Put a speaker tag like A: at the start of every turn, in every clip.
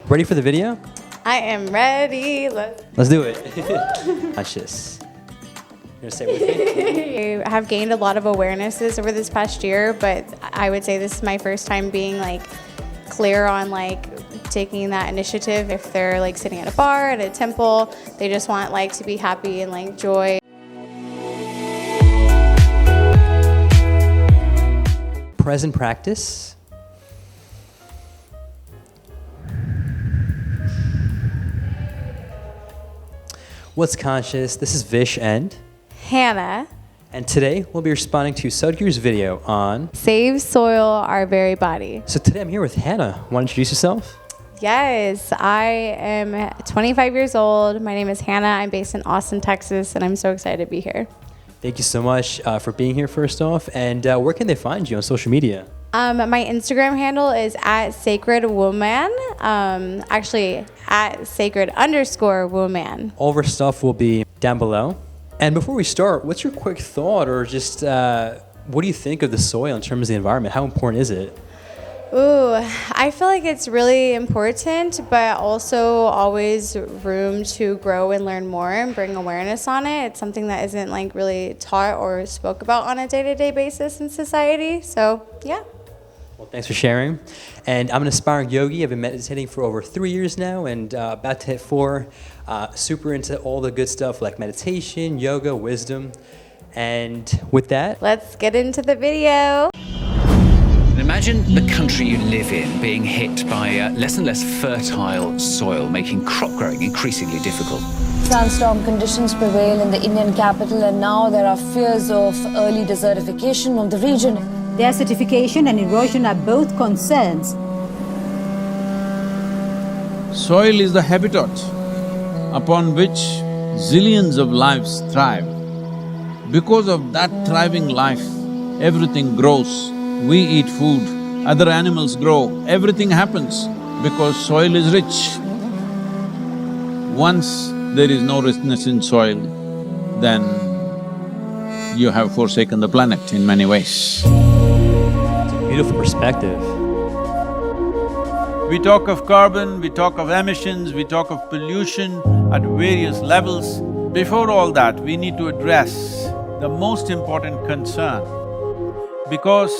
A: Ready for the video?
B: I am ready.
A: Let's do it. Conscious. You're gonna say it with me?
B: I have gained a lot of awarenesses over this past year, but I would say this is my first time being like clear on like taking that initiative. If they're like sitting at a bar, at a temple, they just want like to be happy and like joy.
A: Present practice. What's conscious? This is Vish and
B: Hannah.
A: And today we'll be responding to Sadhguru's video on
B: Save soil, our very body.
A: So today I'm here with Hannah. Want to introduce yourself?
B: Yes, I am 25 years old. My name is Hannah. I'm based in Austin, Texas, and I'm so excited to be here.
A: Thank you so much for being here first off. And where can they find you on social media?
B: My Instagram handle is @sacredwoman. Actually, @sacred_woman.
A: All of our stuff will be down below. And before we start, what's your quick thought or just what do you think of the soil in terms of the environment? How important is it?
B: Ooh, I feel like it's really important, but also always room to grow and learn more and bring awareness on it. It's something that isn't like really taught or spoke about on a day-to-day basis in society. So, yeah.
A: Well, thanks for sharing. And I'm an aspiring yogi. I've been meditating for over 3 years now and about to hit 4. Super into all the good stuff like meditation, yoga, wisdom. And with that,
B: let's get into the video.
C: Imagine the country you live in being hit by less and less fertile soil, making crop growing increasingly difficult.
D: Sandstorm conditions prevail in the Indian capital, and now there are fears of early desertification of the region.
E: Desertification and erosion are both concerns.
F: Soil is the habitat upon which zillions of lives thrive. Because of that thriving life, everything grows. We eat food, other animals grow, everything happens because soil is rich. Once there is no richness in soil, then you have forsaken the planet in many ways.
A: beautiful perspective.
F: We talk of carbon, we talk of emissions, we talk of pollution at various levels. Before all that, we need to address the most important concern, because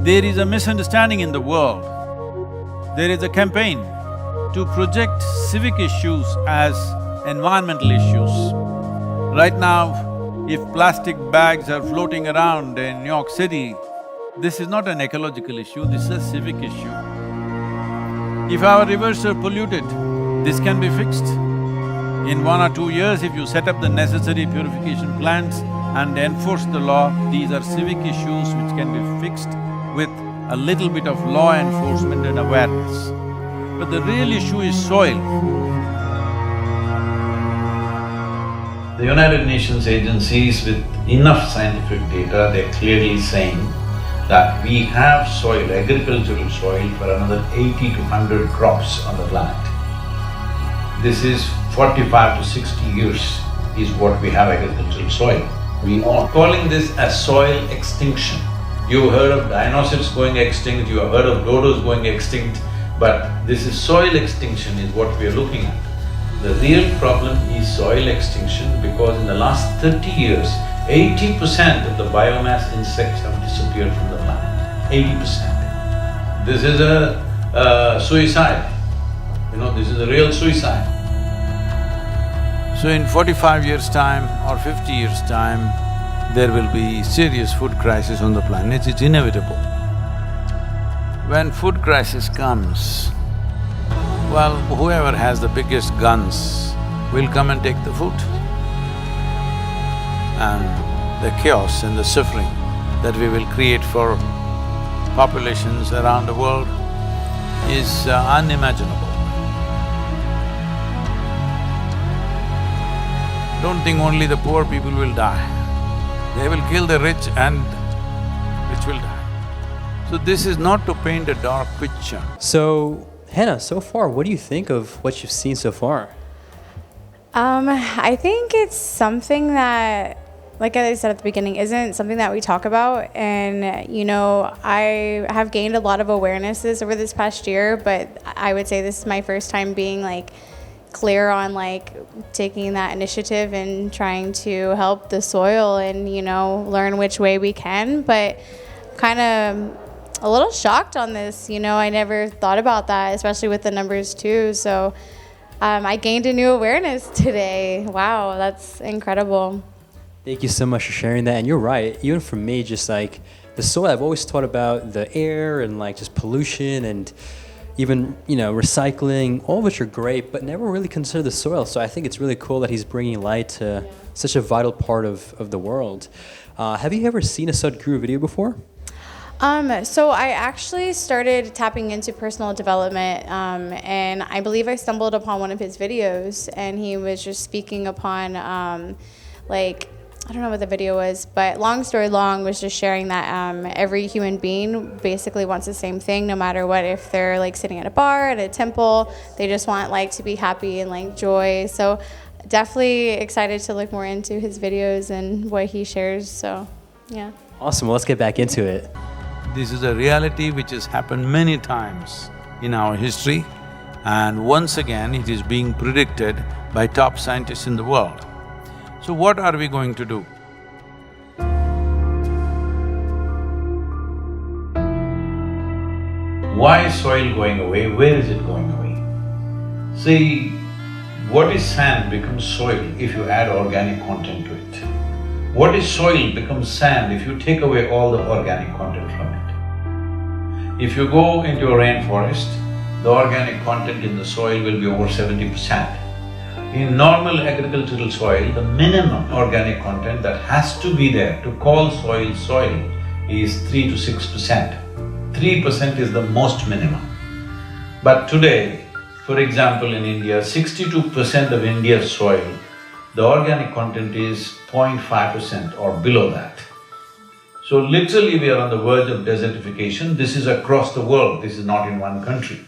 F: there is a misunderstanding in the world. There is a campaign to project civic issues as environmental issues. Right now, if plastic bags are floating around in New York City, this is not an ecological issue, this is a civic issue. If our rivers are polluted, this can be fixed. In 1 or 2 years, if you set up the necessary purification plants and enforce the law, these are civic issues which can be fixed with a little bit of law enforcement and awareness. But the real issue is soil.
G: The United Nations agencies with enough scientific data, they're clearly saying that we have soil, agricultural soil for another 80 to 100 crops on the planet. This is 45 to 60 years is what we have agricultural soil. We are calling this as soil extinction. You've heard of dinosaurs going extinct, you have heard of dodos going extinct, but this is soil extinction is what we are looking at. The real problem is soil extinction because in the last 30 years, 80% of the biomass insects have disappeared from the planet, 80%. This is a suicide, this is a real suicide.
F: So in 45 years' time or 50 years' time, there will be serious food crisis on the planet, it's inevitable. When food crisis comes, well, whoever has the biggest guns will come and take the food. And the chaos and the suffering that we will create for populations around the world is unimaginable. Don't think only the poor people will die. They will kill the rich and rich will die. So this is not to paint a dark picture.
A: So, Hannah, so far, what do you think of what you've seen so far?
B: I think it's something that like I said at the beginning, isn't something that we talk about. And, you know, I have gained a lot of awarenesses over this past year, but I would say this is my first time being like clear on like taking that initiative and trying to help the soil and, you know, learn which way we can. But kind of a little shocked on this, you know, I never thought about that, especially with the numbers too. So I gained a new awareness today. Wow, that's incredible.
A: Thank you so much for sharing that. And you're right, even for me, just like the soil, I've always thought about the air and like just pollution and even, you know, recycling, all of which are great, but never really consider the soil. So I think it's really cool that he's bringing light to such a vital part of the world. Have you ever seen a Sadhguru video before?
B: So I actually started tapping into personal development, and I believe I stumbled upon one of his videos, and he was just speaking upon, like, I don't know what the video was, but long story long was just sharing that every human being basically wants the same thing, no matter what. If they're like sitting at a bar, at a temple, they just want like to be happy and like joy. So definitely excited to look more into his videos and what he shares. So yeah.
A: Awesome. Well, let's get back into it.
F: This is a reality which has happened many times in our history, and once again it is being predicted by top scientists in the world. So what are we going to do?
G: Why is soil going away? Where is it going away? See, what is sand becomes soil if you add organic content to it. What is soil becomes sand if you take away all the organic content from it. If you go into a rainforest, the organic content in the soil will be over 70%. In normal agricultural soil, the minimum organic content that has to be there to call soil soil is 3 to 6%. 3% is the most minimum. But today, for example, in India, 62% of India's soil, the organic content is 0.5% or below that. So literally we are on the verge of desertification. This is across the world, this is not in one country.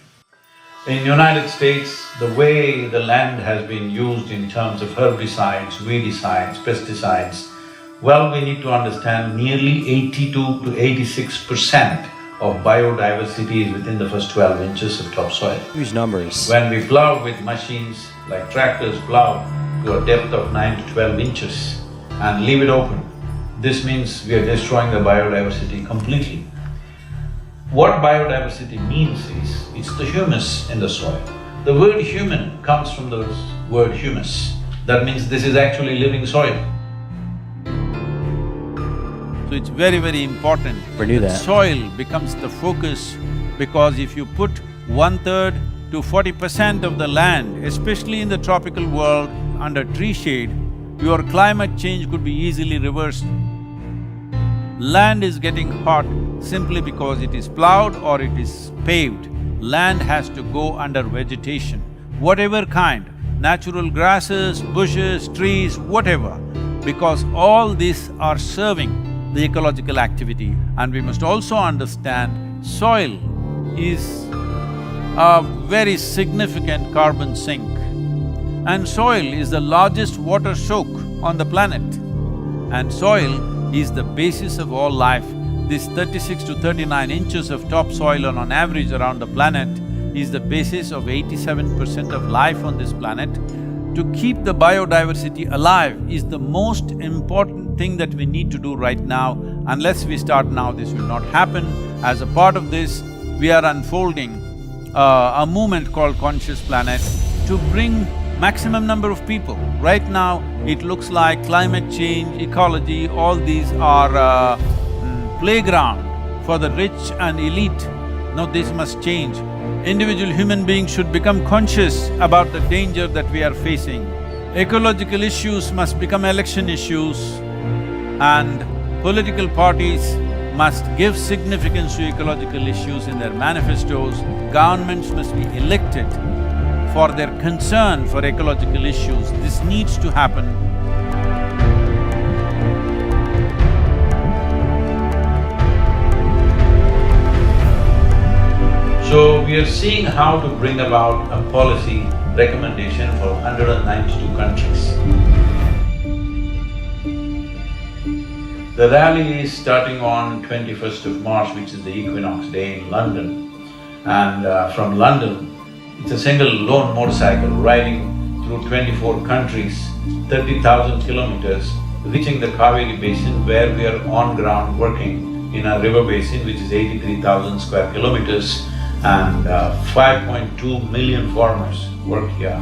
G: In United States, the way the land has been used in terms of herbicides, weedicides, pesticides, well, we need to understand nearly 82 to 86% of biodiversity is within the first 12 inches of topsoil.
A: Huge numbers.
G: When we plow with machines like tractors plow to a depth of 9 to 12 inches and leave it open, this means we are destroying the biodiversity completely. What biodiversity means is, it's the humus in the soil. The word human comes from the word humus. That means this is actually living soil.
F: So it's very, very important that soil becomes the focus, because if you put 1/3 to 40% of the land, especially in the tropical world, under tree shade, your climate change could be easily reversed. Land is getting hot simply because it is plowed or it is paved. Land has to go under vegetation, whatever kind, natural grasses, bushes, trees, whatever, because all these are serving the ecological activity. And we must also understand soil is a very significant carbon sink, and soil is the largest water soak on the planet, and soil is the basis of all life. This 36 to 39 inches of topsoil on average around the planet is the basis of 87% of life on this planet. To keep the biodiversity alive is the most important thing that we need to do right now. Unless we start now, this will not happen. As a part of this, we are unfolding a movement called Conscious Planet to bring maximum number of people. Right now, it looks like climate change, ecology, all these are playground for the rich and elite. No, this must change. Individual human beings should become conscious about the danger that we are facing. Ecological issues must become election issues, and political parties must give significance to ecological issues in their manifestos. Governments must be elected for their concern for ecological issues. This needs to happen.
G: So we are seeing how to bring about a policy recommendation for 192 countries. The rally is starting on 21st of March, which is the equinox day in London. And from London, it's a single lone motorcycle riding through 24 countries, 30,000 kilometers, reaching the Kaveri basin where we are on ground working in a river basin which is 83,000 square kilometers, and 5.2 million farmers work here.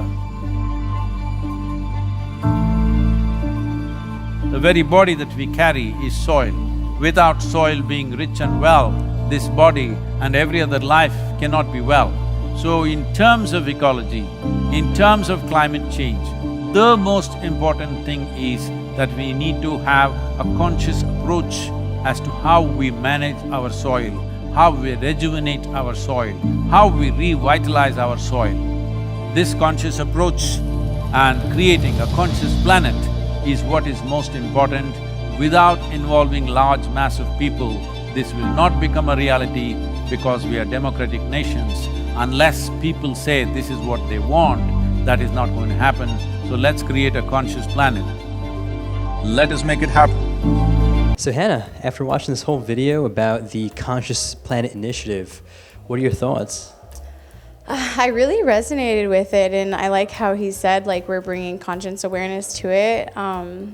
F: The very body that we carry is soil. Without soil being rich and well, this body and every other life cannot be well. So in terms of ecology, in terms of climate change, the most important thing is that we need to have a conscious approach as to how we manage our soil, how we rejuvenate our soil, how we revitalize our soil. This conscious approach and creating a conscious planet is what is most important. Without involving large mass of people, this will not become a reality because we are democratic nations. Unless people say this is what they want, that is not going to happen. So let's create a conscious planet. Let us make it happen.
A: So Hannah, after watching this whole video about the Conscious Planet Initiative, what are your thoughts?
B: I really resonated with it, and I like how he said like we're bringing conscious awareness to it.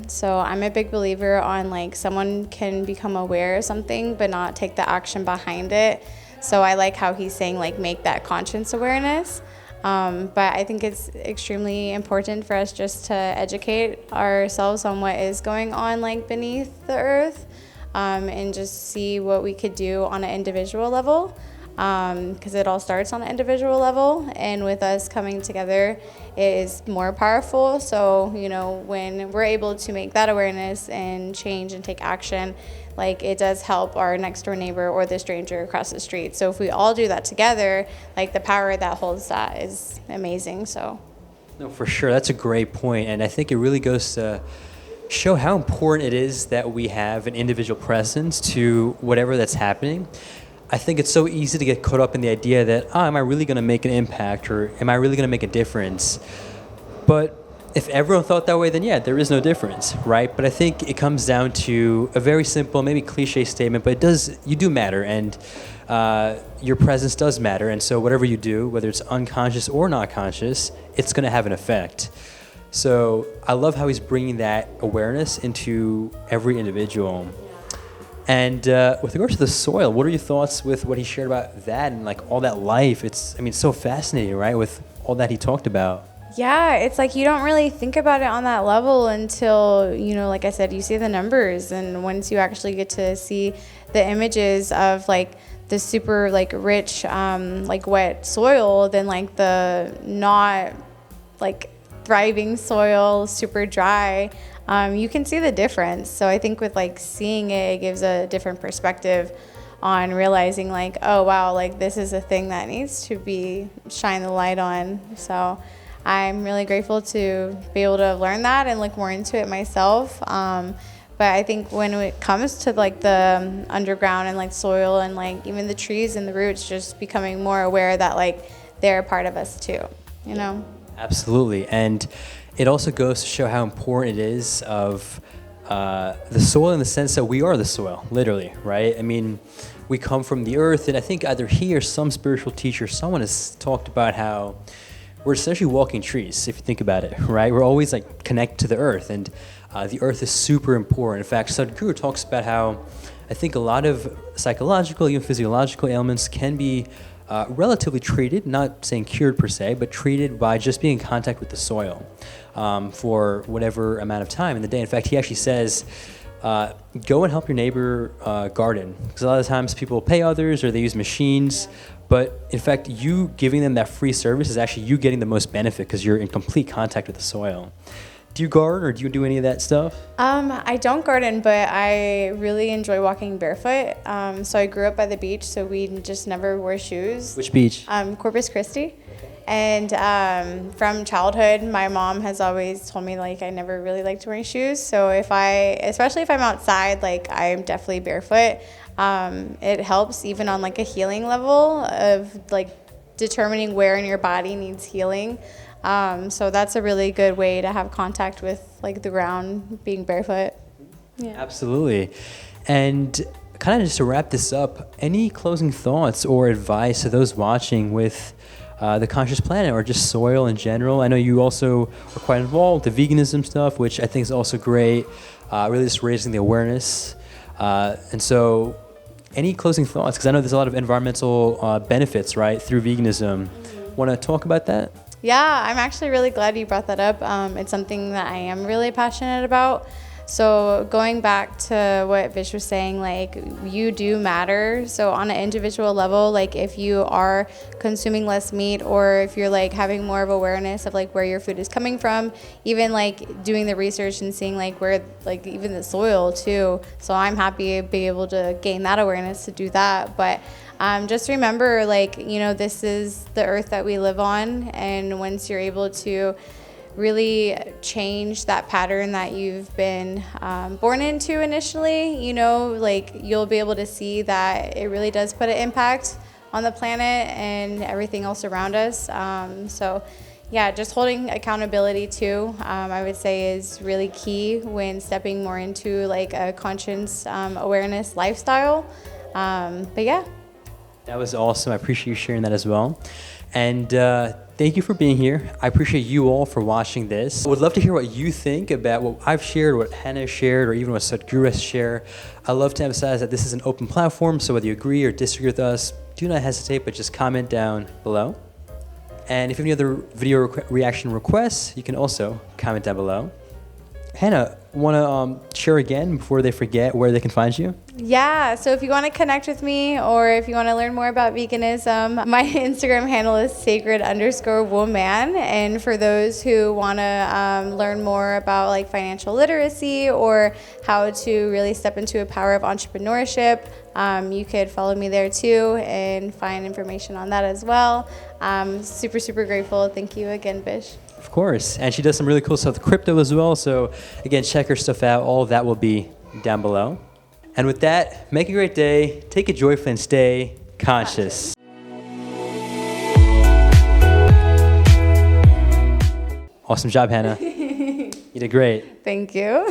B: So I'm a big believer on like someone can become aware of something but not take the action behind it. So I like how he's saying like make that conscious awareness. But I think it's extremely important for us just to educate ourselves on what is going on like beneath the earth, and just see what we could do on an individual level. Because it all starts on an individual level, and with us coming together it is more powerful. So, you know, when we're able to make that awareness and change and take action, like it does help our next door neighbor or the stranger across the street. So if we all do that together, like the power that holds that is amazing. So
A: No, for sure, that's a great point, and I think it really goes to show how important it is that we have an individual presence to whatever that's happening. I think it's so easy to get caught up in the idea that, am I really gonna make an impact, or am I really gonna make a difference? But if everyone thought that way, then yeah, there is no difference, right? But I think it comes down to a very simple, maybe cliche statement, but you do matter, and your presence does matter, and so whatever you do, whether it's unconscious or not conscious, it's gonna have an effect. So I love how he's bringing that awareness into every individual. And with regards to the soil, what are your thoughts with what he shared about that and like all that life? It's so fascinating, right? With all that he talked about.
B: yeah, it's like you don't really think about it on that level until, you know, like I said, you see the numbers, and once you actually get to see the images of like the super like rich like wet soil, then like the not like thriving soil, super dry, you can see the difference. So I think with like seeing it, it gives a different perspective on realizing like, oh wow, like this is a thing that needs to be shine the light on. So I'm really grateful to be able to learn that and look more into it myself. But I think when it comes to like the underground and like soil and like even the trees and the roots, just becoming more aware that like they're a part of us too, you know?
A: Absolutely, and it also goes to show how important it is of the soil in the sense that we are the soil, literally, right? I mean, we come from the earth, and I think either he or some spiritual teacher, someone has talked about how we're essentially walking trees, if you think about it, right? We're always like connected to the earth, and the earth is super important. In fact, Sadhguru talks about how I think a lot of psychological, even physiological ailments can be relatively treated, not saying cured per se, but treated by just being in contact with the soil for whatever amount of time in the day. In fact, he actually says, go and help your neighbor garden, because a lot of times people pay others or they use machines, but in fact, you giving them that free service is actually you getting the most benefit because you're in complete contact with the soil. Do you garden, or do you do any of that stuff?
B: I don't garden, but I really enjoy walking barefoot. So I grew up by the beach, so we just never wore shoes.
A: Which beach?
B: Corpus Christi. And from childhood, my mom has always told me like I never really liked wearing shoes. So especially if I'm outside, like I'm definitely barefoot. It helps even on like a healing level of like determining where in your body needs healing. So that's a really good way to have contact with like the ground, being barefoot. Yeah.
A: Absolutely. And kind of just to wrap this up, any closing thoughts or advice to those watching with the conscious planet or just soil in general? I know you also are quite involved with the veganism stuff, which I think is also great, really just raising the awareness. And so any closing thoughts? Because I know there's a lot of environmental benefits, right, through veganism. Want to talk about that?
B: Yeah, I'm actually really glad you brought that up. It's something that I am really passionate about. So going back to what Vish was saying, like, you do matter. So on an individual level, like if you are consuming less meat, or if you're like having more of awareness of like where your food is coming from, even like doing the research and seeing like where, like even the soil too. So I'm happy to be able to gain that awareness to do that. But just remember, like, you know, this is the earth that we live on. And once you're able to really change that pattern that you've been born into initially, you know, like you'll be able to see that it really does put an impact on the planet and everything else around us. So yeah, just holding accountability too, I would say is really key when stepping more into like a conscious awareness lifestyle. But yeah.
A: That was awesome. I appreciate you sharing that as well. And thank you for being here. I appreciate you all for watching this. I would love to hear what you think about what I've shared, what Hannah shared, or even what Sadhguru has shared. I love to emphasize that this is an open platform, so whether you agree or disagree with us, do not hesitate, but just comment down below. And if you have any other video reaction requests, you can also comment down below. Hannah, want to share again before they forget where they can find you?
B: Yeah, so if you want to connect with me, or if you want to learn more about veganism, my Instagram handle is sacred_woman. And for those who want to learn more about like financial literacy or how to really step into a power of entrepreneurship, you could follow me there too and find information on that as well. Super, super grateful. Thank you again, Vish.
A: Of course. And she does some really cool stuff with crypto as well. So again, check her stuff out. All of that will be down below. And with that, make a great day, take it joyfully, and stay conscious. Awesome job, Hannah. You did great.
B: Thank you.